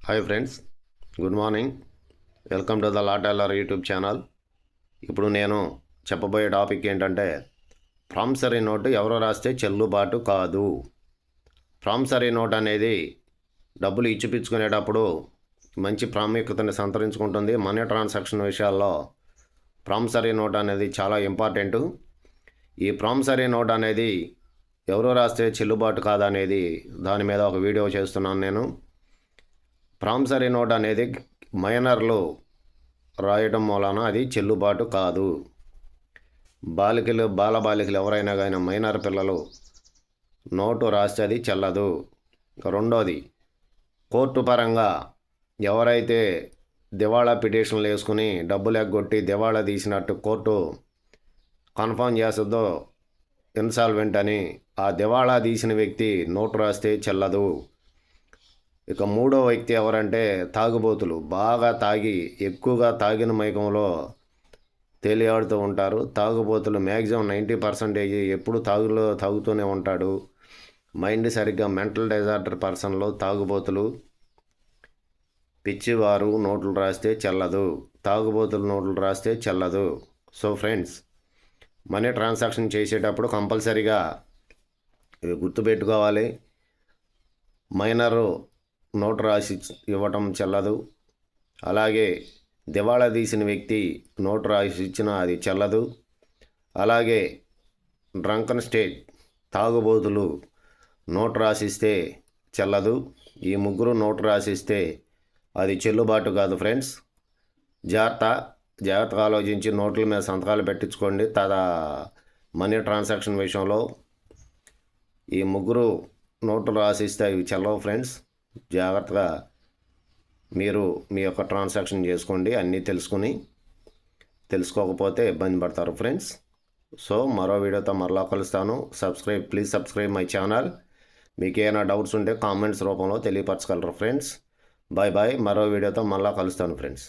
Hi friends, good morning. Welcome to the la tailor YouTube channel. ఇప్పుడు నేను చెప్పబోయే topic ఏంటంటే, ప్రామిసరీ నోటు ఎవరో రాస్తే చెల్లుబాటు కాదు. ప్రామిసరీ నోట్ అనేది డబ్బులు ఇచ్చిపుచ్చుకునేటప్పుడు మంచి ప్రాముఖ్యతను సంతరించుకుంటుంది. మనీ ట్రాన్సాక్షన్ విషయాల్లో ప్రామిసరీ నోట్ అనేది చాలా ఇంపార్టెంటు. ఈ ప్రామిసరీ నోట్ అనేది ఎవరో రాస్తే చెల్లుబాటు కాదనేది దాని మీద ఒక వీడియో చేస్తున్నాను నేను. ప్రామిసరీ నోట్ అనేది మైనర్లు రాయడం మూలన అది చెల్లుబాటు కాదు. బాలబాలికలు ఎవరైనా కానీ మైనర్ పిల్లలు నోటు రాస్తే అది చెల్లదు. రెండోది, కోర్టు పరంగా ఎవరైతే దివాళా పిటిషన్లు వేసుకుని డబ్బులు ఎగ్గొట్టి దివాళా తీసినట్టు కోర్టు కన్ఫర్మ్ చేస్తుందో ఇన్సాల్వెంట్ అని, ఆ దివాళా తీసిన వ్యక్తి నోటు రాస్తే చెల్లదు. ఇక మూడో వ్యక్తి ఎవరంటే తాగుబోతులు. బాగా తాగి ఎక్కువగా తాగిన మైకంలో తేలియాడుతూ ఉంటారు. తాగుబోతులు మ్యాక్సిమం 90% ఎప్పుడు తాగుతూనే ఉంటాడు. మైండ్ సరిగ్గా మెంటల్ డిజార్డర్ పర్సన్లో తాగుబోతులు, పిచ్చివారు నోట్లు రాస్తే చెల్లదు. తాగుబోతులు నోట్లు రాస్తే చెల్లదు. సో ఫ్రెండ్స్, మనీ ట్రాన్సాక్షన్ చేసేటప్పుడు కంపల్సరీగా ఇవి గుర్తుపెట్టుకోవాలి. మైనరు నోటు రాసి ఇవ్వటం చెల్లదు. అలాగే దివాళా తీసిన వ్యక్తి నోటు రాసి ఇచ్చినా అది చెల్లదు. అలాగే డ్రంకన్ స్టేట్ తాగుబోతులు నోటు రాసిస్తే చెల్లదు. ఈ ముగ్గురు నోటు రాసిస్తే అది చెల్లుబాటు కాదు ఫ్రెండ్స్. జాగ్రత్తగా ఆలోచించి నోట్ల మీద సంతకాలు పెట్టించుకోండి. మనీ ట్రాన్సాక్షన్ విషయంలో ఈ ముగ్గురు నోట్లు రాసిస్తే ఇవి చెల్లవు ఫ్రెండ్స్. జాగ్రత్తగా మీరు మీ యొక్క ట్రాన్సాక్షన్ చేసుకోండి. అన్నీ తెలుసుకోకపోతే ఇబ్బంది పడతారు ఫ్రెండ్స్. సో మరో వీడియోతో మరలా కలుస్తాను. Please subscribe my channel. మీకు ఏమైనా డౌట్స్ ఉంటే కామెంట్స్ రూపంలో తెలియపరచగలరు ఫ్రెండ్స్. బాయ్. మరో వీడియోతో మరలా కలుస్తాను ఫ్రెండ్స్.